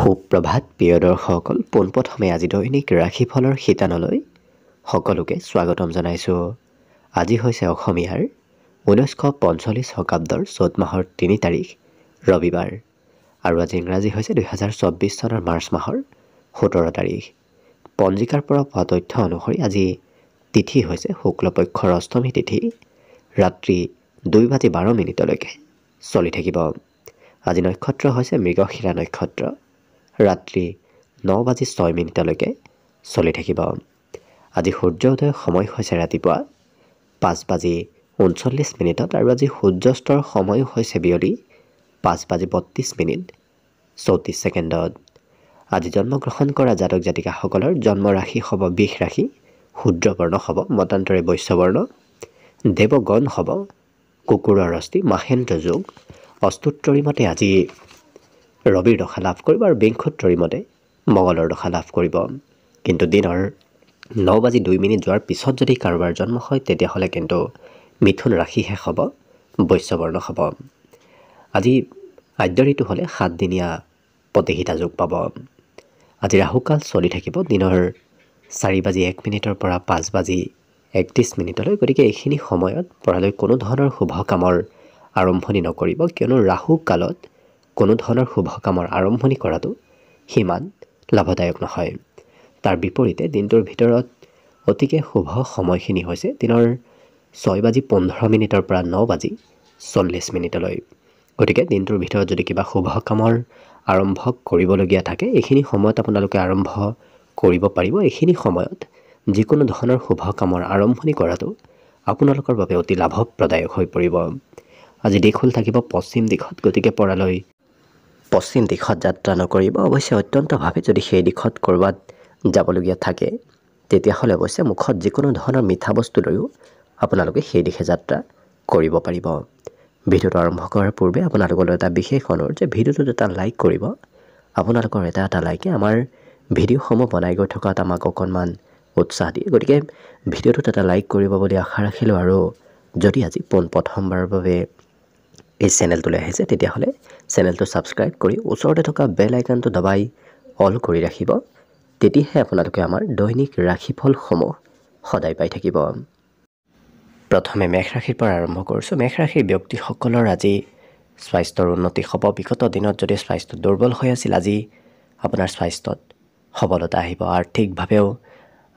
সুপ্ৰভাত প্ৰিয় দৰ্শকসকল, পোনপ্ৰথমে আজি দৈনিক ৰাশিফলৰ শিতানলৈ সকলোকে স্বাগতম জনাইছোঁ। আজি হৈছে অসমীয়াৰ 1945 শকাব্দৰ চ'ত মাহৰ 3 তাৰিখ ৰবিবাৰ আৰু আজি ইংৰাজী হৈছে 2024 চনৰ মাৰ্চ মাহৰ 17 তাৰিখ। পঞ্জিকাৰ পৰা পোৱা তথ্য অনুসৰি আজি তিথি হৈছে শুক্লপক্ষৰ অষ্টমী তিথি, ৰাত্ৰি 2:12 চলি থাকিব। আজি নক্ষত্ৰ হৈছে মৃগশিৰা নক্ষত্ৰ, ৰাত্ৰি 9:06 চলি থাকিব। আজি সূৰ্যোদয়ৰ সময় হৈছে ৰাতিপুৱা 5:39 আৰু আজি সূৰ্যাস্তৰ সময় হৈছে বিয়লি 5:32 34 ছেকেণ্ডত। আজি জন্মগ্ৰহণ কৰা জাতক জাতিকাসকলৰ জন্ম ৰাশি হ'ব বৃষ ৰাশি, শূদ্ৰবৰ্ণ হ'ব মতান্তৰে বৈশ্যবৰ্ণ, দেৱগণ হ'ব কুকুৰৰ অস্থি, মাহেন্দ্ৰ যোগ, অস্তুত্তৰী মতে আজি ৰবিৰ দশা লাভ কৰিব আৰু বিংশোত্তৰী মতে মঙলৰ দশা লাভ কৰিব। কিন্তু দিনৰ 9:02 যোৱাৰ পিছত যদি কাৰোবাৰ জন্ম হয় তেতিয়াহ'লে কিন্তু মিথুন ৰাশিহে হ'ব, বৈশ্যবৰ্ণ হ'ব। আজি আদ্য ঋতু হ'লে 7 দিনীয়া প্ৰতিহিতা যোগ পাব। আজি ৰাহুকাল চলি থাকিব দিনৰ 4:01 পৰা 5:31। গতিকে এইখিনি সময়ত পৰালৈ কোনো ধৰণৰ শুভ কামৰ আৰম্ভণি নকৰিব, কিয়নো ৰাহু কালত কোনো ধৰণৰ শুভ কামৰ আৰম্ভণি কৰাটো সিমান লাভদায়ক নহয়। তাৰ বিপৰীতে দিনটোৰ ভিতৰত অতিকে শুভ সময়খিনি হৈছে দিনৰ 6:15 পৰা 9:40। গতিকে দিনটোৰ ভিতৰত যদি কিবা শুভ কামৰ আৰম্ভ কৰিবলগীয়া থাকে এইখিনি সময়ত আপোনালোকে আৰম্ভ কৰিব পাৰিব। এইখিনি সময়ত যিকোনো ধৰণৰ শুভ কামৰ আৰম্ভণি কৰাটো আপোনালোকৰ বাবে অতি লাভপ্ৰদায়ক হৈ পৰিব। আজি দিশ হ'ল থাকিব পশ্চিম দিশত, গতিকে পৰালৈ পশ্চিম দিশত যাত্ৰা নকৰিব। অৱশ্যে অত্যন্তভাৱে যদি সেই দিশত ক'ৰবাত যাবলগীয়া থাকে তেতিয়াহ'লে অৱশ্যে মুখত যিকোনো ধৰণৰ মিঠা বস্তু লৈও আপোনালোকে সেই দিশে যাত্ৰা কৰিব পাৰিব। ভিডিঅ'টো আৰম্ভ কৰাৰ পূৰ্বে আপোনালোকলৈ এটা বিশেষ অনুৰোধ যে ভিডিঅ'টোত এটা লাইক কৰিব। আপোনালোকৰ এটা লাইকে আমাৰ ভিডিঅ'সমূহ বনাই গৈ থকাত আমাক অকণমান উৎসাহ দিয়ে। গতিকে ভিডিঅ'টোত এটা লাইক কৰিব বুলি আশা ৰাখিলোঁ। আৰু যদি আজি পোনপ্ৰথমবাৰৰ বাবে এই চেনেলটোলৈ আহিছে তেতিয়াহ'লে চেনেলটো ছাবস্ক্ৰাইব কৰি ওচৰতে থকা বেল আইকনটো দবাই অল কৰি ৰাখিব। তেতিয়াহে আপোনালোকে আমাৰ দৈনিক ৰাশিফলসমূহ সদায় পাই থাকিব। প্ৰথমে মেষ ৰাশিৰ পৰা আৰম্ভ কৰিছোঁ। মেষ ৰাশিৰ ব্যক্তিসকলৰ আজি স্বাস্থ্যৰ উন্নতি হ'ব। বিগত দিনত যদি স্বাস্থ্য দুৰ্বল হৈ আছিল, আজি আপোনাৰ স্বাস্থ্যত সবলতা আহিব। আৰ্থিকভাৱেও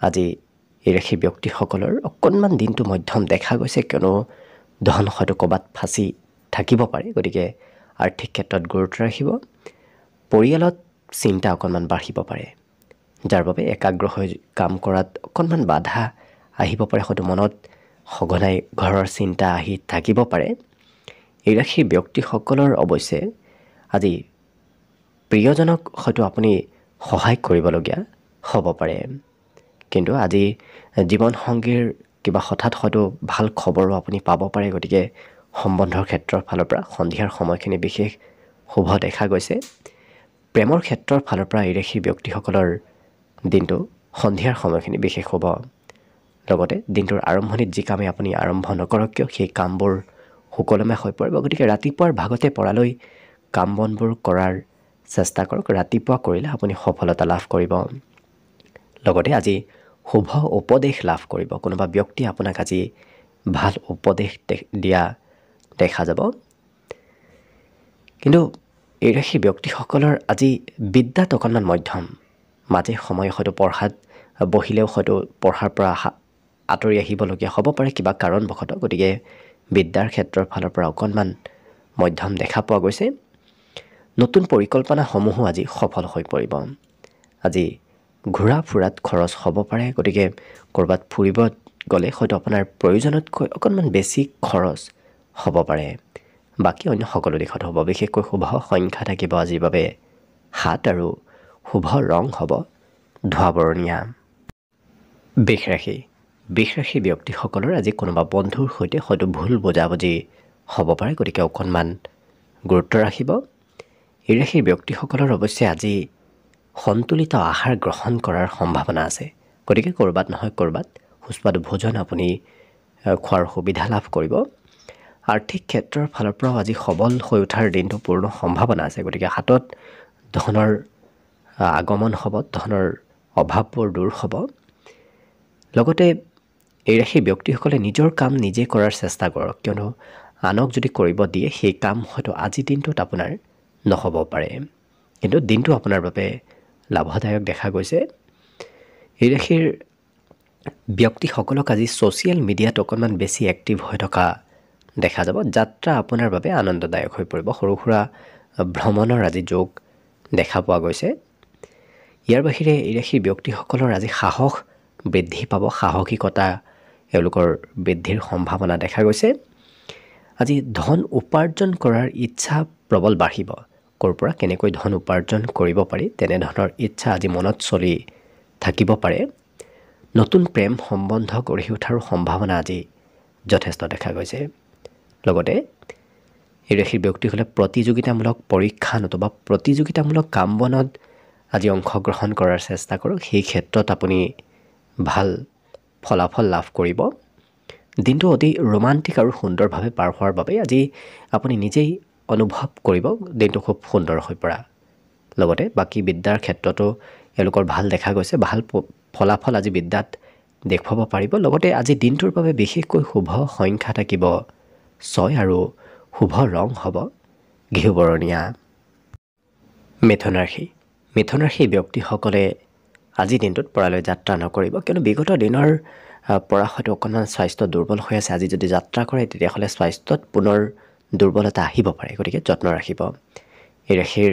আজি এই ৰাশিৰ ব্যক্তিসকলৰ অকণমান দিনটো মধ্যম দেখা গৈছে, কিয়নো ধন হয়তো ক'ৰবাত ফাঁচি থাকিব পাৰে। গতিকে আৰ্থিক ক্ষেত্ৰত গুৰুত্ব ৰাখিব। পৰিয়ালত চিন্তা অকণমান বাঢ়িব পাৰে, যাৰ বাবে একাগ্ৰ হৈ কাম কৰাত অকণমান বাধা আহিব পাৰে। হয়তো মনত সঘনাই ঘৰৰ চিন্তা আহি থাকিব পাৰে। এই ৰাশিৰ ব্যক্তিসকলৰ অৱশ্যে আজি প্ৰিয়জনক হয়তো আপুনি সহায় কৰিবলগীয়া হ'ব পাৰে। কিন্তু আজি জীৱনসংগীৰ কিবা হঠাৎ হয়তো ভাল খবৰো আপুনি পাব পাৰে। গতিকে সম্বন্ধৰ ক্ষেত্ৰৰ ফালৰ পৰা সন্ধিয়াৰ সময়খিনি বিশেষ শুভ দেখা গৈছে। প্ৰেমৰ ক্ষেত্ৰৰ ফালৰ পৰা এই ৰাশিৰ ব্যক্তিসকলৰ দিনটো সন্ধিয়াৰ সময়খিনি বিশেষ শুভ। লগতে দিনটোৰ আৰম্ভণিত যি কামেই আপুনি আৰম্ভ নকৰক কিয় সেই কামবোৰ সুকলমে হৈ পৰিব। গতিকে ৰাতিপুৱাৰ ভাগতে পৰালৈ কাম বনবোৰ কৰাৰ চেষ্টা কৰক। ৰাতিপুৱা কৰিলে আপুনি সফলতা লাভ কৰিব। লগতে আজি শুভ উপদেশ লাভ কৰিব। কোনোবা ব্যক্তিয়ে আপোনাক আজি ভাল উপদেশ দিয়া দেখা যাব। কিন্তু এই ৰাশিৰ ব্যক্তিসকলৰ আজি বিদ্যাত অকণমান মধ্যম, মাজে সময়ে হয়তো পঢ়াত বহিলেও হয়তো পঢ়াৰ পৰা আঁতৰি আহিবলগীয়া হ'ব পাৰে কিবা কাৰণবশতঃ। গতিকে বিদ্যাৰ ক্ষেত্ৰৰ ফালৰ পৰা অকণমান মধ্যম দেখা পোৱা গৈছে। নতুন পৰিকল্পনাসমূহো আজি সফল হৈ পৰিব। আজি ঘূৰা ফুৰাত খৰচ হ'ব পাৰে। গতিকে ক'ৰবাত ফুৰিব গ'লে হয়তো আপোনাৰ প্ৰয়োজনতকৈ অকণমান বেছি খৰচ হ'ব পাৰে। বাকী অন্য সকলো দিশত হ'ব। বিশেষকৈ শুভ সংখ্যা থাকিব আজিৰ বাবে 7 আৰু শুভ ৰং হ'ব ধোঁৱা বৰণীয়া। বৃষ ৰাশি ব্যক্তিসকলৰ আজি কোনোবা বন্ধুৰ সৈতে হয়তো ভুল বুজাবুজি হ'ব পাৰে। গতিকে অকণমান গুৰুত্ব ৰাখিব। এই ৰাশিৰ ব্যক্তিসকলৰ অৱশ্যে আজি সন্তুলিত আহাৰ গ্ৰহণ কৰাৰ সম্ভাৱনা আছে। গতিকে ক'ৰবাত নহয় ক'ৰবাত সুস্বাদু ভোজন আপুনি খোৱাৰ সুবিধা লাভ কৰিব। আৰ্থিক ক্ষেত্ৰৰ ফালৰ পৰাও আজি সবল হৈ উঠাৰ দিনটো পূৰ্ণ সম্ভাৱনা আছে। গতিকে হাতত ধনৰ আগমন হ'ব, ধনৰ অভাৱবোৰ দূৰ হ'ব। লগতে এই ৰাশিৰ ব্যক্তিসকলে নিজৰ কাম নিজে কৰাৰ চেষ্টা কৰক, কিয়নো আনক যদি কৰিব দিয়ে সেই কাম হয়তো আজিৰ দিনটোত আপোনাৰ নহ'ব পাৰে, কিন্তু দিনটো আপোনাৰ বাবে লাভদায়ক দেখা গৈছে। এই ৰাশিৰ ব্যক্তিসকলক আজি ছ'চিয়েল মিডিয়াত অকণমান বেছি এক্টিভ হৈ থকা দেখা যাব। যাত্ৰা আপোনাৰ বাবে আনন্দদায়ক হৈ পৰিব। সৰু সুৰা ভ্ৰমণৰ আজি যোগ দেখা পোৱা গৈছে। ইয়াৰ বাহিৰে এই ৰাশিৰ ব্যক্তিসকলৰ আজি সাহস বৃদ্ধি পাব, সাহসিকতা এওঁলোকৰ বৃদ্ধিৰ সম্ভাৱনা দেখা গৈছে। আজি ধন উপাৰ্জন কৰাৰ ইচ্ছা প্ৰবল বাঢ়িব। ক'ৰ পৰা কেনেকৈ ধন উপাৰ্জন কৰিব পাৰি তেনেধৰণৰ ইচ্ছা আজি মনত চলি থাকিব পাৰে। নতুন প্ৰেম সম্বন্ধ গঢ়ি উঠাৰ সম্ভাৱনা আজি যথেষ্ট দেখা গৈছে। লগতে এই ৰাশিৰ ব্যক্তিসকলে প্ৰতিযোগিতামূলক পৰীক্ষা নতুবা প্ৰতিযোগিতামূলক কাম বনত আজি অংশগ্ৰহণ কৰাৰ চেষ্টা কৰক। সেই ক্ষেত্ৰত আপুনি ভাল ফলাফল লাভ কৰিব। দিনটো অতি ৰোমান্টিক আৰু সুন্দৰভাৱে পাৰ হোৱাৰ বাবে আজি আপুনি নিজেই অনুভৱ কৰিব দিনটো খুব সুন্দৰ হৈ পৰা। লগতে বাকী বিদ্যাৰ ক্ষেত্ৰতো এওঁলোকৰ ভাল দেখা গৈছে। ভাল ফলাফল আজি বিদ্যাত দেখুৱাব পাৰিব। লগতে আজি দিনটোৰ বাবে বিশেষকৈ শুভ সংখ্যা থাকিব 6 আৰু শুভ ৰং হ'ব ঘিউবৰণীয়া। মিথুন ৰাশি। মিথুন ৰাশিৰ ব্যক্তিসকলে আজিৰ দিনটোত পৰালৈ যাত্ৰা নকৰিব, কিয়নো বিগত দিনৰ পৰা হয়তো অকণমান স্বাস্থ্য দুৰ্বল হৈ আছে। আজি যদি যাত্ৰা কৰে তেতিয়াহ'লে স্বাস্থ্যত পুনৰ দুৰ্বলতা আহিব পাৰে, গতিকে যত্ন ৰাখিব। এই ৰাশিৰ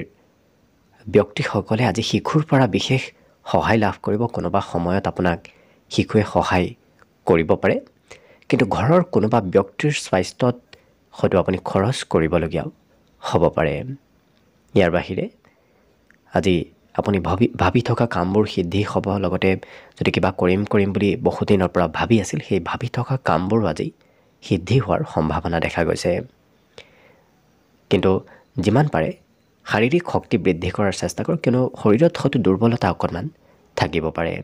ব্যক্তিসকলে আজি শিশুৰ পৰা বিশেষ সহায় লাভ কৰিব। কোনোবা সময়ত আপোনাক শিশুৱে সহায় কৰিব পাৰে, কিন্তু ঘৰৰ কোনোবা ব্যক্তিৰ স্বাস্থ্যত হয়তো আপুনি খৰচ কৰিবলগীয়াও হ'ব পাৰে। ইয়াৰ বাহিৰে আজি আপুনি ভাবি থকা কামবোৰ সিদ্ধি হ'ব। লগতে যদি কিবা কৰিম বুলি বহুদিনৰ পৰা ভাবি আছিল, সেই ভাবি থকা কামবোৰো আজি সিদ্ধি হোৱাৰ সম্ভাৱনা দেখা গৈছে। কিন্তু যিমান পাৰে শাৰীৰিক শক্তি বৃদ্ধি কৰাৰ চেষ্টা কৰক, কিয়নো শৰীৰত হয়তো দুৰ্বলতা অকণমান থাকিব পাৰে।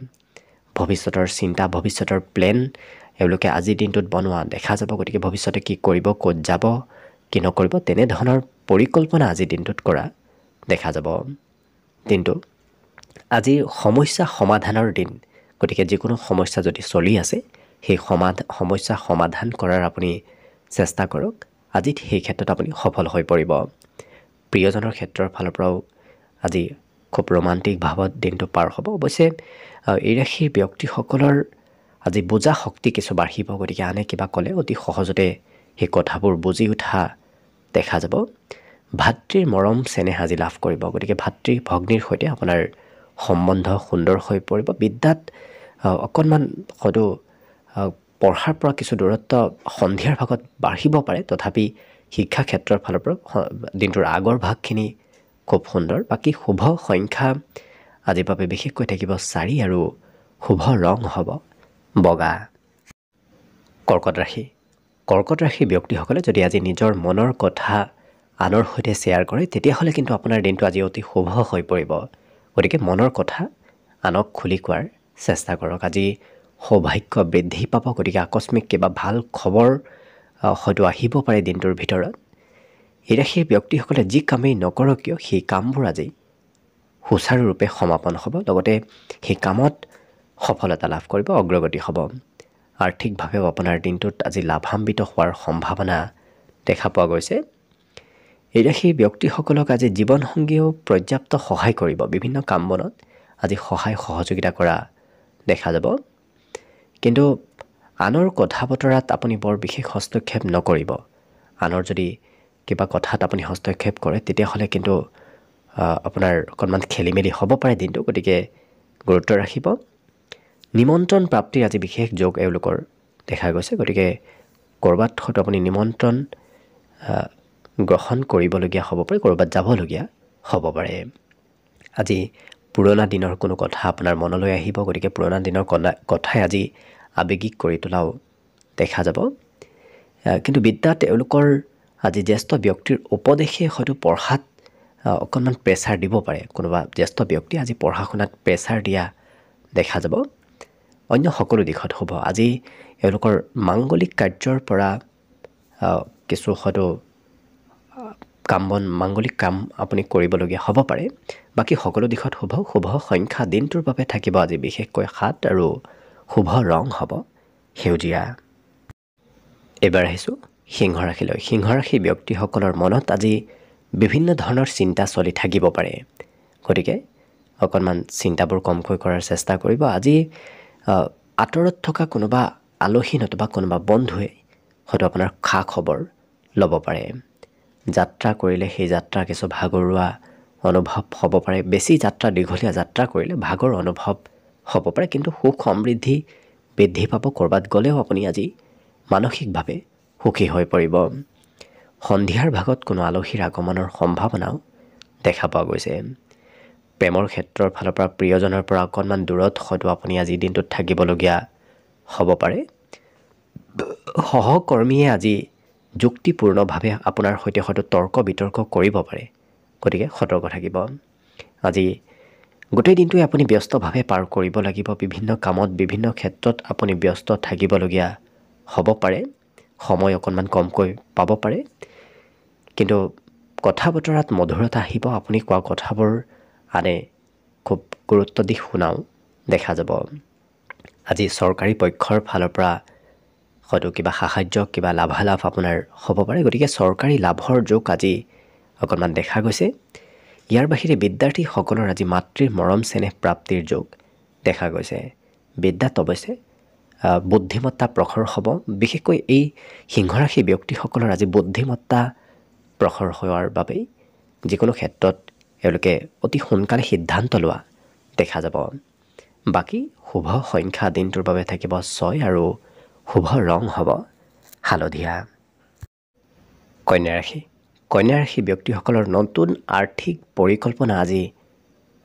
ভৱিষ্যতৰ চিন্তা, ভৱিষ্যতৰ প্লেন এওঁলোকে আজিৰ দিনটোত বনোৱা দেখা যাব। গতিকে ভৱিষ্যতে কি কৰিব, ক'ত যাব, কি নকৰিব তেনেধৰণৰ পৰিকল্পনা আজিৰ দিনটোত কৰা দেখা যাব। দিনটো আজি সমস্যা সমাধানৰ দিন, গতিকে যিকোনো সমস্যা যদি চলি আছে সেই সমস্যা সমাধান কৰাৰ আপুনি চেষ্টা কৰক। আজি সেই ক্ষেত্ৰত আপুনি সফল হৈ পৰিব। প্ৰিয়জনৰ ক্ষেত্ৰৰ ফালৰ পৰাও আজি খুব ৰোমান্টিক ভাৱত দিনটো পাৰ হ'ব। অৱশ্যে এই ৰাশিৰ ব্যক্তিসকলৰ আজি বুজা শক্তি কিছু বাঢ়িব, গতিকে আনে কিবা ক'লে অতি সহজতে সেই কথাবোৰ বুজি উঠা দেখা যাব। ভাতৃৰ মৰম চেনেহ আজি লাভ কৰিব, গতিকে ভাতৃ ভগ্নীৰ সৈতে আপোনাৰ সম্বন্ধ সুন্দৰ হৈ পৰিব। বিদ্যাত অকণমান হয়তো পঢ়াৰ পৰা কিছু দূৰত্ব সন্ধিয়াৰ ভাগত বাঢ়িব পাৰে, তথাপি শিক্ষা ক্ষেত্ৰৰ ফালৰ পৰা দিনটোৰ আগৰ ভাগখিনি খুব সুন্দৰ। বাকী শুভ সংখ্যা আজিৰ বাবে বিশেষকৈ থাকিব 4 আৰু শুভ ৰং হ'ব বগা। কৰ্কট ৰাশি। কৰ্কট ৰাশিৰ ব্যক্তিসকলে যদি আজি নিজৰ মনৰ কথা আনৰ সৈতে শ্বেয়াৰ কৰে তেতিয়াহ'লে কিন্তু আপোনাৰ দিনটো আজি অতি শুভ হৈ পৰিব। গতিকে মনৰ কথা আনক খুলি কোৱাৰ চেষ্টা কৰক। আজি সৌভাগ্য বৃদ্ধি পাব, গতিকে আকস্মিক কিবা ভাল খবৰ হয়তো আহিব পাৰে দিনটোৰ ভিতৰত। এই ৰাশিৰ ব্যক্তিসকলে যি কামেই নকৰক কিয় সেই কামবোৰ আজি সুচাৰুৰূপে সমাপন হ'ব। লগতে সেই কামত সফলতা লাভ কৰিব, অগ্ৰগতি হ'ব। আৰ্থিকভাৱেও আপোনাৰ দিনটোত আজি লাভান্বিত হোৱাৰ সম্ভাৱনা দেখা পোৱা গৈছে। এই ৰাশিৰ ব্যক্তিসকলক আজি জীৱনসংগীয়েও পৰ্যাপ্ত সহায় কৰিব। বিভিন্ন কাম বনত আজি সহায় সহযোগিতা কৰা দেখা যাব। কিন্তু আনৰ কথা বতৰাত আপুনি বৰ বিশেষ হস্তক্ষেপ নকৰিব। আনৰ যদি কিবা কথাত আপুনি হস্তক্ষেপ কৰে তেতিয়াহ'লে কিন্তু আপোনাৰ অকণমান খেলি মেলি হ'ব পাৰে দিনটো, গতিকে গুৰুত্ব ৰাখিব। নিমন্ত্ৰণ প্ৰাপ্তিৰ আজি বিশেষ যোগ এওঁলোকৰ দেখা গৈছে, গতিকে ক'ৰবাত হয়তো আপুনি নিমন্ত্ৰণ গ্ৰহণ কৰিবলগীয়া হ'ব পাৰে, ক'ৰবাত যাবলগীয়া হ'ব পাৰে। আজি পুৰণা দিনৰ কোনো কথা আপোনাৰ মনলৈ আহিব, গতিকে পুৰণা দিনৰ কথাই আজি আৱেগিক কৰি তোলাও দেখা যাব। কিন্তু বিদ্যাত এওঁলোকৰ আজি জ্যেষ্ঠ ব্যক্তিৰ উপদেশে হয়তো পঢ়াত অকণমান প্ৰেছাৰ দিব পাৰে। কোনোবা জ্যেষ্ঠ ব্যক্তি আজি পঢ়া শুনাত প্ৰেছাৰ দিয়া দেখা যাব। অন্য সকলো দিশত হ'ব। আজি এওঁলোকৰ মাংগলিক কাৰ্যৰ পৰা কিছু হয়তো মাংগলিক কাম আপুনি কৰিবলগীয়া হ'ব পাৰে বাকী সকলো দিশত শুভ সংখ্যা দিনটোৰ বাবে থাকিব আজি বিশেষকৈ 7 আৰু শুভ ৰং হ'ব সেউজীয়া এবাৰ আহিছোঁ সিংহ ৰাশিলৈ সিংহ ৰাশি ব্যক্তিসকলৰ মনত আজি বিভিন্ন ধৰণৰ চিন্তা চলি থাকিব পাৰে গতিকে অকণমান চিন্তাবোৰ কমকৈ কৰাৰ চেষ্টা কৰিব আজি আঁতৰত থকা কোনোবা আলহী নতুবা কোনোবা বন্ধুৱে হয়তো আপোনাৰ খা খবৰ ল'ব পাৰে যাত্ৰা কৰিলে সেই যাত্ৰা কিছু ভাগৰুৱা অনুভৱ হ'ব পাৰে বেছি যাত্ৰা দীঘলীয়া যাত্ৰা কৰিলে ভাগৰ অনুভৱ হ'ব পাৰে কিন্তু সুখ সমৃদ্ধি বৃদ্ধি পাব ক'ৰবাত গ'লেও আপুনি আজি মানসিকভাৱে সুখী হৈ পৰিব সন্ধিয়াৰ ভাগত কোনো আলহীৰ আগমনৰ সম্ভাৱনাও দেখা পোৱা গৈছে প্ৰেমৰ ক্ষেত্ৰৰ ফালৰ পৰা প্ৰিয়জনৰ পৰা অকণমান দূৰত হয়তো আপুনি আজি দিনটোত থাকিবলগীয়া হ'ব পাৰে সহকৰ্মীয়ে আজি যুক্তিপূৰ্ণভাৱে আপোনাৰ সৈতে হয়তো তৰ্ক বিতৰ্ক কৰিব পাৰে গতিকে সতৰ্ক থাকিব আজি গোটেই দিনটোৱে আপুনি ব্যস্তভাৱে পাৰ কৰিব লাগিব বিভিন্ন কামত বিভিন্ন ক্ষেত্ৰত আপুনি ব্যস্ত থাকিবলগীয়া হ'ব পাৰে সময় অকণমান কমকৈ পাব পাৰে কিন্তু কথা বতৰাত মধুৰতা আহিব আপুনি কোৱা কথাবোৰ আনে খুব গুৰুত্ব দি শুনাও দেখা যাব আজি চৰকাৰী পক্ষৰ ফালৰ পৰা হয়তো কিবা সাহায্য কিবা লাভালাভ আপোনাৰ হ'ব পাৰে গতিকে চৰকাৰী লাভৰ যোগ আজি অকণমান দেখা গৈছে ইয়াৰ বাহিৰে বিদ্যাৰ্থীসকলৰ আজি মাতৃৰ মৰম চেনেহ প্ৰাপ্তিৰ যোগ দেখা গৈছে বিদ্যাত অৱশ্যে বুদ্ধিমত্তা প্ৰখৰ হ'ব বিশেষকৈ এই সিংহৰাশি ব্যক্তিসকলৰ আজি বুদ্ধিমত্তা প্ৰখৰ হোৱাৰ বাবেই যিকোনো ক্ষেত্ৰত এওঁলোকে অতি সোনকালে সিদ্ধান্ত লোৱা দেখা যাব বাকী শুভ সংখ্যা দিনটোৰ বাবে থাকিব 6 আৰু শুভ ৰং হ'ব হালধীয়া কন্যা ৰাশি ব্যক্তিসকলৰ নতুন আৰ্থিক পৰিকল্পনা আজি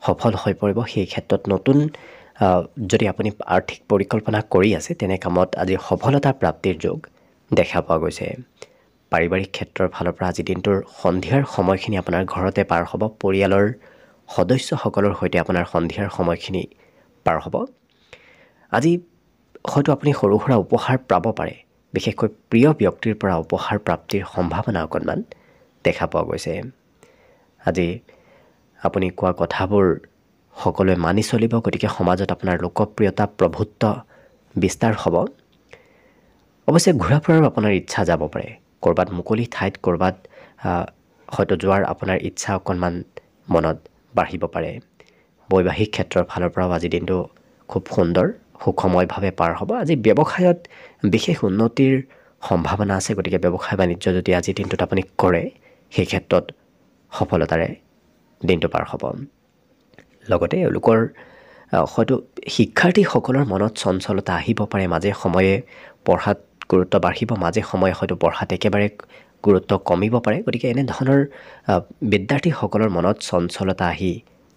সফল হৈ পৰিব সেই ক্ষেত্ৰত নতুন যদি আপুনি আৰ্থিক পৰিকল্পনা কৰি আছে তেনে কামত আজি সফলতা প্ৰাপ্তিৰ যোগ দেখা পোৱা গৈছে পাৰিবাৰিক ক্ষেত্ৰৰ ফালৰ পৰা আজি দিনটোৰ সন্ধিয়াৰ সময়খিনি আপোনাৰ ঘৰতে পাৰ হ'ব পৰিয়ালৰ সদস্যসকলৰ সৈতে আপোনাৰ সন্ধিয়াৰ সময়খিনি পাৰ হ'ব আজি হয়তো আপুনি সৰু সুৰা উপহাৰ পাব পাৰে বিশেষকৈ প্ৰিয় ব্যক্তিৰ পৰা উপহাৰ প্ৰাপ্তিৰ সম্ভাৱনা অকণমান দেখা পোৱা গৈছে আজি আপুনি কোৱা কথাবোৰ সকলোৱে মানি চলিব গতিকে সমাজত আপোনাৰ লোকপ্ৰিয়তা প্ৰভুত্ব বিস্তাৰ হ'ব অৱশ্যে ঘূৰা ফুৰাৰ আপোনাৰ ইচ্ছা যাব পাৰে ক'ৰবাত মুকলি ঠাইত ক'ৰবাত হয়তো যোৱাৰ আপোনাৰ ইচ্ছা অকণমান মনত বাঢ়িব পাৰে বৈবাহিক ক্ষেত্ৰৰ ফালৰ পৰাও আজি দিনটো খুব সুন্দৰ সুখময়ভাৱে পাৰ হ'ব আজি ব্যৱসায়ত বিশেষ উন্নতিৰ সম্ভাৱনা আছে গতিকে ব্যৱসায় বাণিজ্য যদি আজি দিনটোত আপুনি কৰে সেই ক্ষেত্ৰত সফলতাৰে দিনটো পাৰ হ'ব লগতে এওঁলোকৰ হয়তো শিক্ষাৰ্থীসকলৰ মনত চঞ্চলতা আহিব পাৰে মাজে সময়ে পঢ়াত গুৰুত্ব বাঢ়িব মাজে সময়ে হয়তো পঢ়াত একেবাৰে গুৰুত্ব কমিব পাৰে গতিকে এনেধৰণৰ বিদ্যাৰ্থীসকলৰ মনত চঞ্চলতা আহি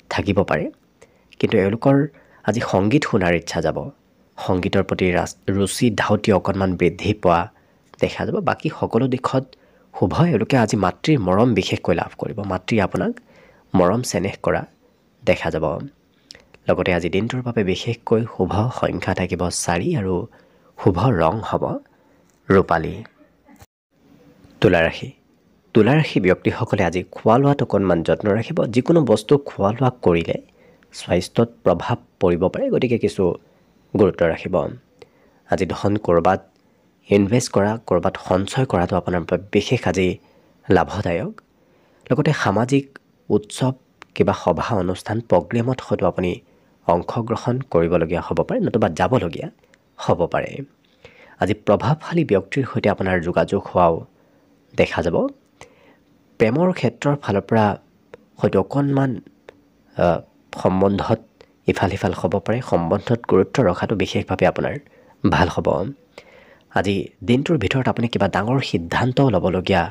থাকিব পাৰে কিন্তু এওঁলোকৰ আজি সংগীত শুনাৰ ইচ্ছা যাব সংগীতৰ প্ৰতি ৰুচি ধাউতি অকণমান বৃদ্ধি পোৱা দেখা যাব বাকী সকলো দিশত শুভ এওঁলোকে আজি মাতৃৰ মৰম বিশেষকৈ লাভ কৰিব মাতৃয়ে আপোনাক মৰম চেনেহ কৰা দেখা যাব লগতে আজি দিনটোৰ বাবে বিশেষকৈ শুভ সংখ্যা থাকিব 4 আৰু শুভ ৰং হ'ব ৰূপালী তুলা ৰাশি ব্যক্তিসকলে আজি খোৱা লোৱাত অকণমান যত্ন ৰাখিব যিকোনো বস্তু খোৱা লোৱা কৰিলে স্বাস্থ্যত প্ৰভাৱ পৰিব পাৰে গতিকে কিছু গুৰুত্ব ৰাখিব আজি ধন ক'ৰবাত ইনভেষ্ট কৰা ক'ৰবাত সঞ্চয় কৰাটো আপোনাৰ বাবে বিশেষ আজি লাভদায়ক লগতে সামাজিক উৎসৱ কিবা সভা অনুষ্ঠান প্ৰগ্ৰেমত হয়তো আপুনি অংশগ্ৰহণ কৰিবলগীয়া হ'ব পাৰে নতুবা যাবলগীয়া হ'ব পাৰে আজি প্ৰভাৱশালী ব্যক্তিৰ সৈতে আপোনাৰ যোগাযোগ হোৱাও দেখা যাব প্ৰেমৰ ক্ষেত্ৰৰ ফালৰ পৰা হয়তো অকণমান সম্বন্ধত ইফাল সিফাল হ'ব পাৰে সম্বন্ধত গুৰুত্ব ৰখাটো বিশেষভাৱে আপোনাৰ ভাল হ'ব আজি দিনটোৰ ভিতৰত আপুনি কিবা ডাঙৰ সিদ্ধান্ত ল'বলগীয়া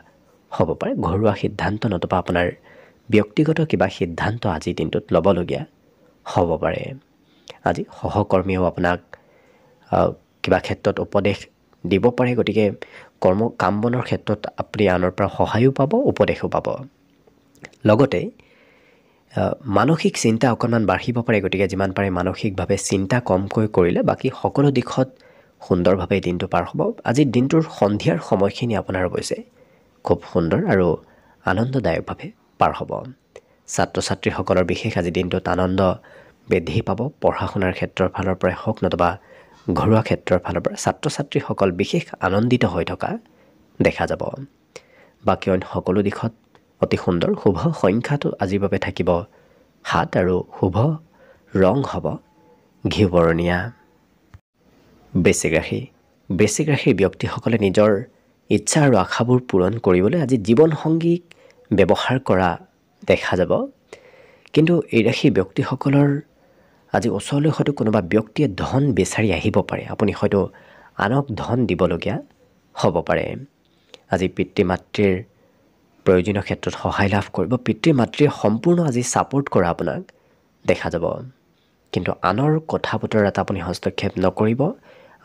হ'ব পাৰে ঘৰুৱা সিদ্ধান্ত নতুবা আপোনাৰ ব্যক্তিগত কিবা সিদ্ধান্ত আজি দিনটোত ল'বলগীয়া হ'ব পাৰে আজি সহকৰ্মীয়েও আপোনাক কিবা ক্ষেত্ৰত উপদেশ দিব পাৰে গতিকে কাম বনৰ ক্ষেত্ৰত আপুনি আনৰ পৰা সহায়ো পাব উপদেশো পাব লগতে মানসিক চিন্তা অকণমান বাঢ়িব পাৰে গতিকে যিমান পাৰে মানসিকভাৱে চিন্তা কমকৈ কৰিলে বাকী সকলো দিশত সুন্দৰভাৱে দিনটো পাৰ হ'ব আজি দিনটোৰ সন্ধিয়াৰ সময়খিনি আপোনাৰ অৱশ্যে খুব সুন্দৰ আৰু আনন্দদায়কভাৱে পাৰ হ'ব। ছাত্ৰ ছাত্ৰীসকলৰ বিশেষ আজি দিনটোত আনন্দ বৃদ্ধি পাব। পঢ়া শুনাৰ ক্ষেত্ৰৰ ফালৰ পৰাই হওক নতুবা ঘৰুৱা ক্ষেত্ৰৰ ফালৰ পৰা ছাত্ৰ ছাত্ৰীসকল বিশেষ আনন্দিত হৈ থকা দেখা যাব। বাকী অন্য সকলো দিশত অতি সুন্দৰ। শুভ সংখ্যাটো আজিৰ বাবে থাকিব 7 আৰু শুভ ৰং হ'ব ঘিউ বৰণীয়া। বৃশ্চিক ৰাশি। বৃশ্চিক ৰাশিৰ ব্যক্তিসকলে নিজৰ ইচ্ছা আৰু আশাবোৰ পূৰণ কৰিবলৈ আজি জীৱনসংগীক ব্যৱহাৰ কৰা দেখা যাব। কিন্তু এই ৰাশিৰ ব্যক্তিসকলৰ আজি ওচৰলৈ হয়তো কোনোবা ব্যক্তিয়ে ধন বিচাৰি আহিব পাৰে। আপুনি হয়তো আনক ধন দিবলগীয়া হ'ব পাৰে। আজি পিতৃ মাতৃৰ প্ৰয়োজনীয় ক্ষেত্ৰত সহায় লাভ কৰিব। পিতৃ মাতৃয়ে সম্পূৰ্ণ আজি ছাপোৰ্ট কৰা আপোনাক দেখা যাব। কিন্তু আনৰ কথা বতৰাত আপুনি হস্তক্ষেপ নকৰিব।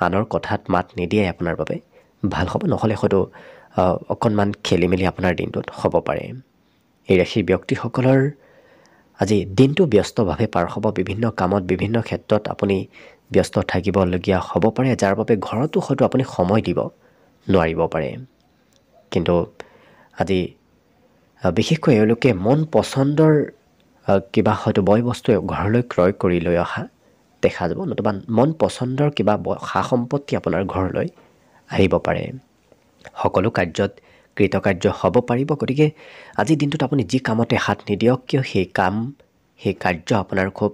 আনৰ কথাত মাত নিদিয়াই আপোনাৰ বাবে ভাল হ'ব। নহ'লে হয়তো অকণমান খেলি মেলি আপোনাৰ দিনটোত হ'ব পাৰে। এই ৰাশিৰ ব্যক্তিসকলৰ আজি দিনটো ব্যস্তভাৱে পাৰ হ'ব। বিভিন্ন কামত বিভিন্ন ক্ষেত্ৰত আপুনি ব্যস্ত থাকিবলগীয়া হ'ব পাৰে, যাৰ বাবে ঘৰতো হয়তো আপুনি সময় দিব নোৱাৰিব পাৰে। কিন্তু আজি বিশেষকৈ এওঁলোকে মন পচন্দৰ কিবা হয়তো বয় বস্তু ঘৰলৈ ক্ৰয় কৰি লৈ অহা দেখা যাব, নতুবা মন পচন্দৰ কিবা সা সম্পত্তি আপোনাৰ ঘৰলৈ আহিব পাৰে। সকলো কাৰ্যত কৃতকাৰ্য হ'ব পাৰিব। গতিকে আজিৰ দিনটোত আপুনি যি কামতে হাত নিদিয়ক কিয় সেই কাৰ্য আপোনাৰ খুব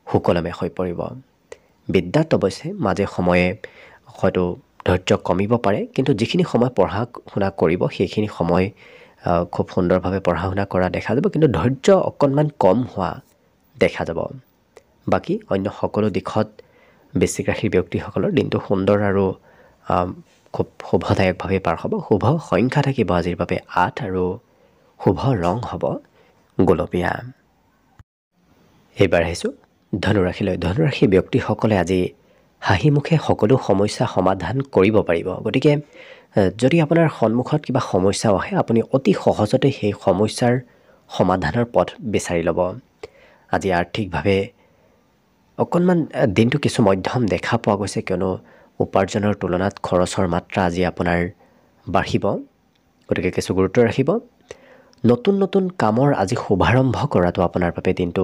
সুকলমে হৈ পৰিব। বিদ্যাত অৱশ্যে মাজে সময়ে হয়তো ধৈৰ্য কমিব পাৰে, কিন্তু যিখিনি সময় পঢ়া শুনা কৰিব সেইখিনি সময় খুব সুন্দৰভাৱে পঢ়া শুনা কৰা দেখা যাব, কিন্তু ধৈৰ্য অকণমান কম হোৱা দেখা যাব। বাকী অন্য সকলো দিশত বৃশ্চিক ৰাশিৰ ব্যক্তিসকলৰ দিনটো সুন্দৰ আৰু খুব শুভদায়কভাৱে পাৰ হ'ব। শুভ সংখ্যা থাকিব আজিৰ বাবে 8 আৰু শুভ ৰং হ'ব গোলপীয়া। এইবাৰ আহিছোঁ ধনুৰাশিলৈ। ধনুৰাশি ব্যক্তিসকলে আজি হাঁহি মুখে সকলো সমস্যা সমাধান কৰিব পাৰিব। গতিকে যদি আপোনাৰ সন্মুখত কিবা সমস্যাও আহে আপুনি অতি সহজতে সেই সমস্যাৰ সমাধানৰ পথ বিচাৰি ল'ব। আজি আৰ্থিকভাৱে অকণমান দিনটো কিছু মধ্যম দেখা পোৱা গৈছে, কিয়নো উপাৰ্জনৰ তুলনাত খৰচৰ মাত্ৰা আজি আপোনাৰ বাঢ়িব। গতিকে কিছু গুৰুত্ব ৰাখিব। নতুন নতুন কামৰ আজি শুভাৰম্ভ কৰাটো আপোনাৰ বাবে দিনটো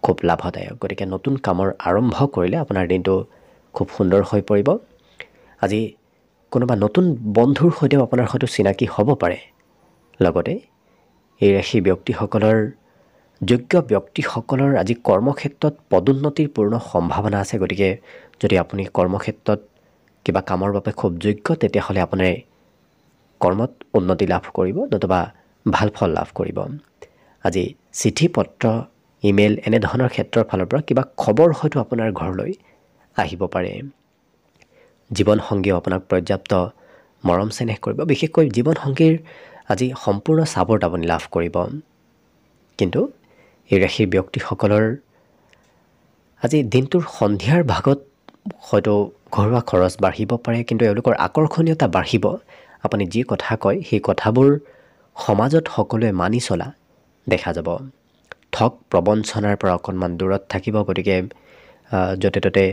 খুব লাভদায়ক। গতিকে নতুন কামৰ আৰম্ভ কৰিলে আপোনাৰ দিনটো খুব সুন্দৰ হৈ পৰিব। আজি কোনোবা নতুন বন্ধুৰ সৈতেও আপোনাৰ হয়তো চিনাকি হ'ব পাৰে। লগতে এই ৰাশি ব্যক্তিসকলৰ যোগ্য ব্যক্তিসকলৰ আজি কৰ্মক্ষেত্ৰত পদোন্নতিৰ পূৰ্ণ সম্ভাৱনা আছে। গতিকে যদি আপুনি কৰ্মক্ষেত্ৰত কিবা কামৰ বাবে খুব যোগ্য, তেতিয়াহ'লে আপুনি কৰ্মত উন্নতি লাভ কৰিব, নতুবা ভাল ফল লাভ কৰিব। আজি চিঠি পত্ৰ ইমেইল এনেধৰণৰ ক্ষেত্ৰৰ ফালৰ পৰা কিবা খবৰ হয়তো আপোনাৰ ঘৰলৈ আহিব পাৰে। জীৱনসংগীয়েও আপোনাক পৰ্যাপ্ত মৰম চেনেহ কৰিব। বিশেষকৈ জীৱনসংগীৰ আজি সম্পূৰ্ণ ছাপোৰ্ট আপুনি লাভ কৰিব। কিন্তু এই ৰাশিৰ ব্যক্তিসকলৰ আজি দিনটোৰ সন্ধিয়াৰ ভাগত হয়তো ঘৰুৱা খৰচ বাঢ়িব পাৰে, কিন্তু এওঁলোকৰ আকৰ্ষণীয়তা বাঢ়িব। আপুনি যি কথা কয় সেই কথাবোৰ সমাজত সকলোৱে মানি চলা দেখা যাব। ঠগ প্ৰবঞ্চনাৰ পৰা অকণমান দূৰত থাকিব। গতিকে য'তে ত'তে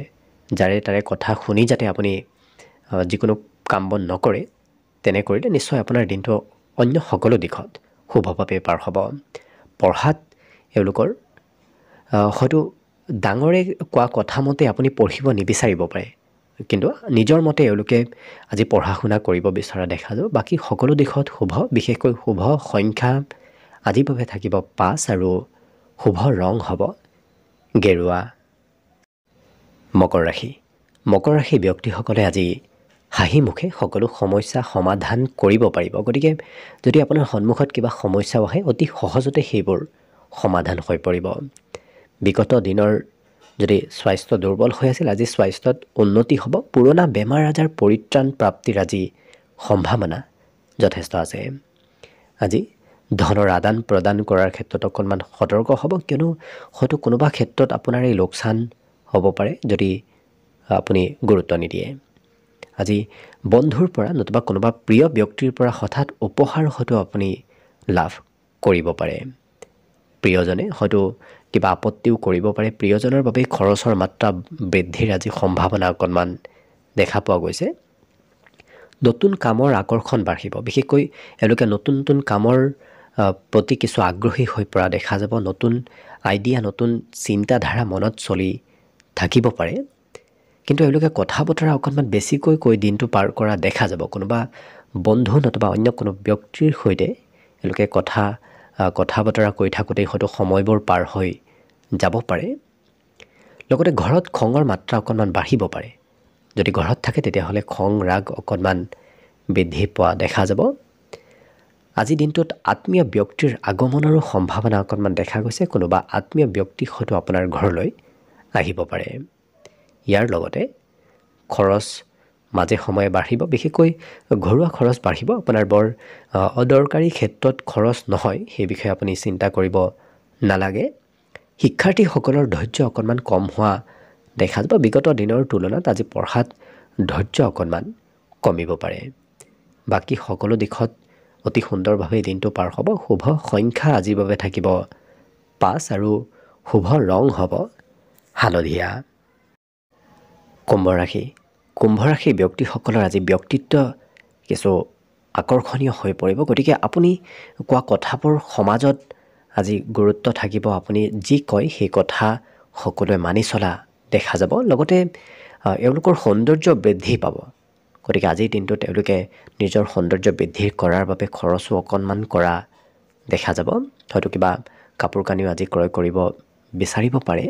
যাৰে তাৰে কথা শুনি যাতে আপুনি যিকোনো কাম বন নকৰে, তেনে কৰিলে নিশ্চয় আপোনাৰ দিনটো অন্য সকলো দিশত শুভভাৱে পাৰ হ'ব। পঢ়াত এওঁলোকৰ হয়তো ডাঙৰে কোৱা কথা মতে আপুনি পঢ়িব নিবিচাৰিব পাৰে, কিন্তু নিজৰ মতে এওঁলোকে আজি পঢ়া শুনা কৰিব বিচৰা দেখা যাব। বাকী সকলো দিশত শুভ। বিশেষকৈ শুভ সংখ্যা আজিৰ বাবে থাকিব 5 আৰু শুভ ৰং হ'ব গেৰুৱা। মকৰ ৰাশি। মকৰ ৰাশি ব্যক্তিসকলে আজি হাঁহি মুখে সকলো সমস্যা সমাধান কৰিব পাৰিব। গতিকে যদি আপোনাৰ সন্মুখত কিবা সমস্যাও আহে অতি সহজতে সেইবোৰ সমাধান হৈ পৰিব। বিগত দিনৰ যদি স্বাস্থ্য দুৰ্বল হৈ আছিল, আজি স্বাস্থ্যত উন্নতি হ'ব। পুৰণা বেমাৰ আজাৰ পৰিত্ৰাণ প্ৰাপ্তিৰ আজি সম্ভাৱনা যথেষ্ট আছে। আজি ধনৰ আদান প্ৰদান কৰাৰ ক্ষেত্ৰত অকণমান সতৰ্ক হ'ব, কিয়নো হয়তো কোনোবা ক্ষেত্ৰত আপোনাৰ এই লোকচান হ'ব পাৰে যদি আপুনি গুৰুত্ব নিদিয়ে। আজি বন্ধুৰ পৰা নতুবা কোনোবা প্ৰিয় ব্যক্তিৰ পৰা হঠাৎ উপহাৰ হয়তো আপুনি লাভ কৰিব পাৰে। প্ৰিয়জনে হয়তো কিবা আপত্তিও কৰিব পাৰে। প্ৰিয়জনৰ বাবে খৰচৰ মাত্ৰা বৃদ্ধিৰ আজি সম্ভাৱনা অকণমান দেখা পোৱা গৈছে। নতুন কামৰ আকৰ্ষণ বাঢ়িব। বিশেষকৈ এওঁলোকে নতুন নতুন কামৰ প্ৰতি কিছু আগ্ৰহী হৈ পৰা দেখা যাব, নতুন আইডিয়া নতুন চিন্তাধাৰা মনত চলি থাকিব পাৰে। কিন্তু এওঁলোকে কথা বতৰা অকণমান বেছিকৈ কৈ দিনটো পাৰ কৰা দেখা যাব। কোনোবা বন্ধু নতুবা অন্য কোনো ব্যক্তিৰ সৈতে এওঁলোকে কথা বতৰা কৈ থাকোঁতেই হয়তো সময়বোৰ পাৰ হৈ যাব পাৰে। লগতে ঘৰত খঙৰ মাত্ৰা অকণমান বাঢ়িব পাৰে। যদি ঘৰত থাকে তেতিয়াহ'লে খং ৰাগ অকণমান বৃদ্ধি পোৱা দেখা যাব। আজি দিনটোত আত্মীয় ব্যক্তিৰ আগমনৰো সম্ভাৱনা অকণমান দেখা গৈছে। কোনোবা আত্মীয় ব্যক্তি হয়তো আপোনাৰ ঘৰলৈ আহিব পাৰে। ইয়াৰ লগতে খৰচ মাজে সময়ে বাঢ়িব, বিশেষকৈ ঘৰুৱা খৰচ বাঢ়িব। আপোনাৰ বৰ অদৰকাৰী ক্ষেত্ৰত খৰচ নহয়, সেই বিষয়ে আপুনি চিন্তা কৰিব নালাগে। শিক্ষাৰ্থীসকলৰ ধৈৰ্য অকণমান কম হোৱা দেখা যাব। বিগত দিনৰ তুলনাত আজি পঢ়াত ধৈৰ্য অকণমান কমিব পাৰে। বাকী সকলো দিশত অতি সুন্দৰভাৱে দিনটো পাৰ হ'ব। শুভ সংখ্যা আজিৰ বাবে থাকিব 5 আৰু শুভ ৰং হ'ব হালধীয়া। কুম্ভ ৰাশি ব্যক্তিসকলৰ আজি ব্যক্তিত্ব কিছু আকৰ্ষণীয় হৈ পৰিব। গতিকে আপুনি কোৱা কথাবোৰ সমাজত আজি গুৰুত্ব থাকিব। আপুনি যি কয় সেই কথা সকলোৱে মানি চলা দেখা যাব। লগতে এওঁলোকৰ সৌন্দৰ্য বৃদ্ধি পাব। গতিকে আজিৰ দিনটোত তেওঁলোকে নিজৰ সৌন্দৰ্য বৃদ্ধি কৰাৰ বাবে খৰচো অকণমান কৰা দেখা যাব। হয়তো কিবা কাপোৰ কানিও আজি ক্ৰয় কৰিব বিচাৰিব পাৰে।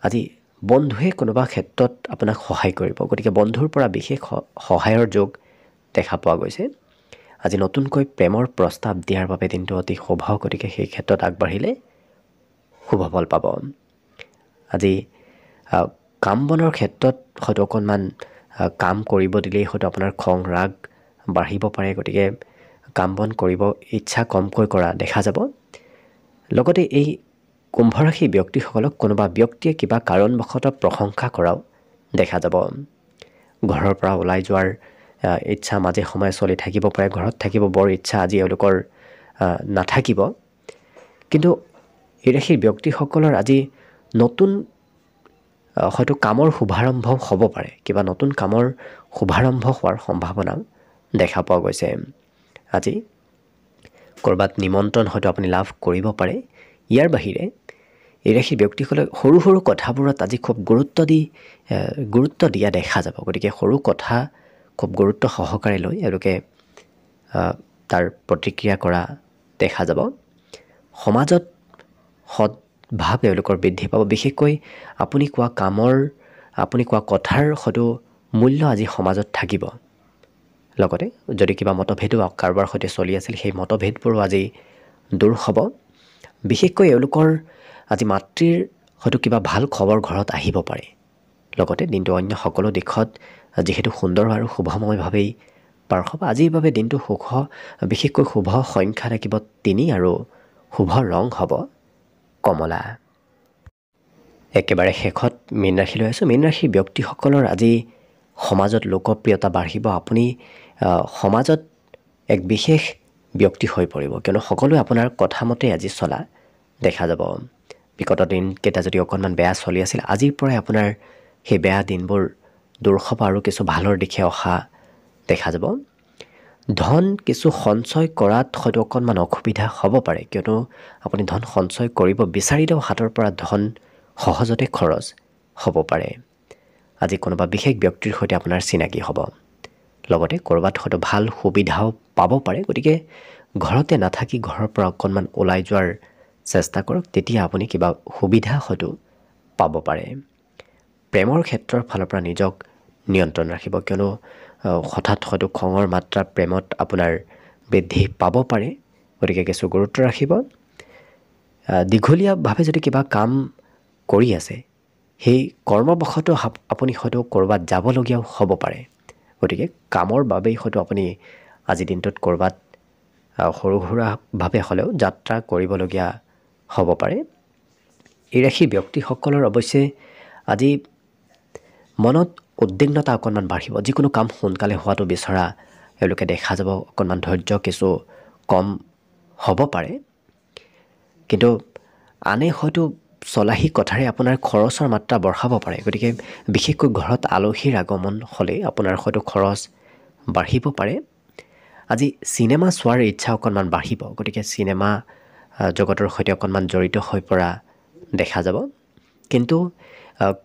আজি বন্ধুৱে কোনোবা ক্ষেত্ৰত আপোনাক সহায় কৰিব। গতিকে বন্ধুৰ পৰা বিশেষ সহায়ৰ যোগ দেখা পোৱা গৈছে। আজি নতুনকৈ প্ৰেমৰ প্ৰস্তাৱ দিয়াৰ বাবে দিনটো অতি শুভ। গতিকে সেই ক্ষেত্ৰত আগবাঢ়িলে শুভ ফল পাব। আজি কাম বনৰ ক্ষেত্ৰত হয়তো অকণমান কাম কৰিব দিলেই হয়তো আপোনাৰ খং ৰাগ বাঢ়িব পাৰে। গতিকে কাম বন কৰিব ইচ্ছা কমকৈ কৰা দেখা যাব। লগতে এই কুম্ভ ৰাশি ব্যক্তিসকলক কোনোবা ব্যক্তিয়ে কিবা কাৰণবশতঃ প্ৰশংসা কৰাও দেখা যাব। ঘৰৰ পৰা ওলাই যোৱাৰ ইচ্ছা মাজে সময়ে চলি থাকিব পাৰে। ঘৰত থাকিব বৰ ইচ্ছা আজি এওঁলোকৰ নাথাকিব। কিন্তু এই ৰাশিৰ ব্যক্তিসকলৰ আজি নতুন হয়তো কামৰ শুভাৰম্ভ হ'ব পাৰে। কিবা নতুন কামৰ শুভাৰম্ভ হোৱাৰ সম্ভাৱনাও দেখা পোৱা গৈছে। আজি ক'ৰবাত নিমন্ত্ৰণ হয়তো আপুনি লাভ কৰিব পাৰে। ইয়াৰ বাহিৰে এই ৰাশিৰ ব্যক্তিসকলে সৰু সৰু কথাবোৰত আজি খুব গুৰুত্ব দিয়া দেখা যাব। গতিকে সৰু কথা খুব গুৰুত্ব সহকাৰে লৈ এওঁলোকে তাৰ প্ৰতিক্ৰিয়া কৰা দেখা যাব। সমাজত সৎভাৱ এওঁলোকৰ বৃদ্ধি পাব। বিশেষকৈ আপুনি কোৱা কথাৰ হয়তো মূল্য আজি সমাজত থাকিব। লগতে যদি কিবা মতভেদো কাৰোবাৰ সৈতে চলি আছিল সেই মতভেদবোৰো আজি দূৰ হ'ব। বিশেষকৈ এওঁলোকৰ আজি মাতৃৰ হয়তো কিবা ভাল খবৰ ঘৰত আহিব পাৰে। লগতে দিনটো অন্য সকলো দিশত যিহেতু সুন্দৰ আৰু শুভময়ভাৱেই পাৰ হ'ব। আজিৰ বাবে দিনটো বিশেষকৈ শুভ সংখ্যা থাকিব 3 আৰু শুভ ৰং হ'ব কমলা। একেবাৰে শেষত মীন ৰাশিলৈ আছোঁ। মীন ৰাশিৰ ব্যক্তিসকলৰ আজি সমাজত লোকপ্ৰিয়তা বাঢ়িব। আপুনি সমাজত এক বিশেষ ব্যক্তি হৈ পৰিব, কিয়নো সকলোৱে আপোনাৰ কথামতে আজি চলা দেখা যাব। বিগত দিনকেইটা যদি অকণমান বেয়া চলি আছিল, আজিৰ পৰাই আপোনাৰ সেই বেয়া দিনবোৰ দূৰ হ'ব আৰু কিছু ভালৰ দিশে অহা দেখা যাব। ধন কিছু সঞ্চয় কৰাত হয়তো অকণমান অসুবিধা হ'ব পাৰে, কিয়নো আপুনি ধন সঞ্চয় কৰিব বিচাৰিলেও হাতৰ পৰা ধন সহজতে খৰচ হ'ব পাৰে। আজি কোনোবা বিশেষ ব্যক্তিৰ সৈতে আপোনাৰ চিনাকি হ'ব। লগতে ক'ৰবাত হয়তো ভাল সুবিধাও পাব পাৰে। গতিকে ঘৰতে নাথাকি ঘৰৰ পৰা অকণমান ওলাই যোৱাৰ চেষ্টা কৰক, তেতিয়া আপুনি কিবা সুবিধা হয়তো পাব পাৰে। প্ৰেমৰ ক্ষেত্ৰৰ ফালৰ পৰা নিজক নিয়ন্ত্ৰণ ৰাখিব, কিয়নো হঠাৎ হয়তো খঙৰ মাত্ৰা প্ৰেমত আপোনাৰ বৃদ্ধি পাব পাৰে। গতিকে কিছু গুৰুত্ব ৰাখিব। দীঘলীয়াভাৱে যদি কিবা কাম কৰি আছে, সেই কৰ্মবশতঃ আপুনি হয়তো ক'ৰবাত যাবলগীয়াও হ'ব পাৰে। গতিকে কামৰ বাবেই হয়তো আপুনি আজি দিনটোত ক'ৰবাত সৰু সুৰাভাৱে হ'লেও যাত্ৰা কৰিবলগীয়া হ'ব পাৰে। এই ৰাশিৰ ব্যক্তিসকলৰ অৱশ্যে আজি মনত উদ্বিগ্নতা অকণমান বাঢ়িব। যিকোনো কাম সোনকালে হোৱাটো বিচৰা এওঁলোকে দেখা যাব। অকণমান ধৈৰ্য কিছু কম হ'ব পাৰে। কিন্তু আনে হয়তো চলাহী কথাৰে আপোনাৰ খৰচৰ মাত্ৰা বঢ়াব পাৰে। গতিকে বিশেষকৈ ঘৰত আলহীৰ আগমন হ'লে আপোনাৰ হয়তো খৰচ বাঢ়িব পাৰে। আজি চিনেমা চোৱাৰ ইচ্ছা অকণমান বাঢ়িব গতিকে চিনেমা জগতৰ সৈতে অকণমান জড়িত হৈ পৰা দেখা যাব কিন্তু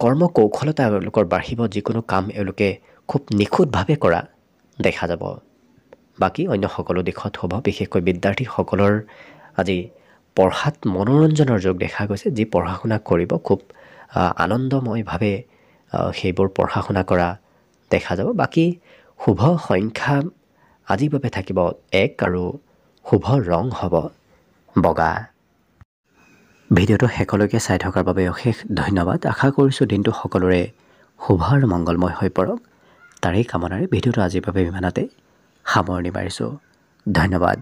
কৰ্ম কৌশলতা এওঁলোকৰ বাঢ়িব যিকোনো কাম এওঁলোকে খুব নিখুঁতভাৱে কৰা দেখা যাব বাকী অন্য সকলো দিশত হ'ব বিশেষকৈ বিদ্যাৰ্থীসকলৰ আজি পঢ়াত মনোৰঞ্জনৰ যোগ দেখা গৈছে যি পঢ়া শুনা কৰিব খুব আনন্দময়ভাৱে সেইবোৰ পঢ়া শুনা কৰা দেখা যাব বাকী শুভ সংখ্যা আজিৰ বাবে থাকিব 1 আৰু শুভ ৰং হ'ব বগা ভিডিঅ'টো শেষলৈকে চাই থকাৰ বাবে অশেষ ধন্যবাদ আশা কৰিছোঁ দিনটো সকলোৰে শুভ আৰু মংগলময় হৈ পৰক তাৰেই কামনাৰে ভিডিঅ'টো আজিৰ বাবে ইমানতে সামৰণি মাৰিছোঁ ধন্যবাদ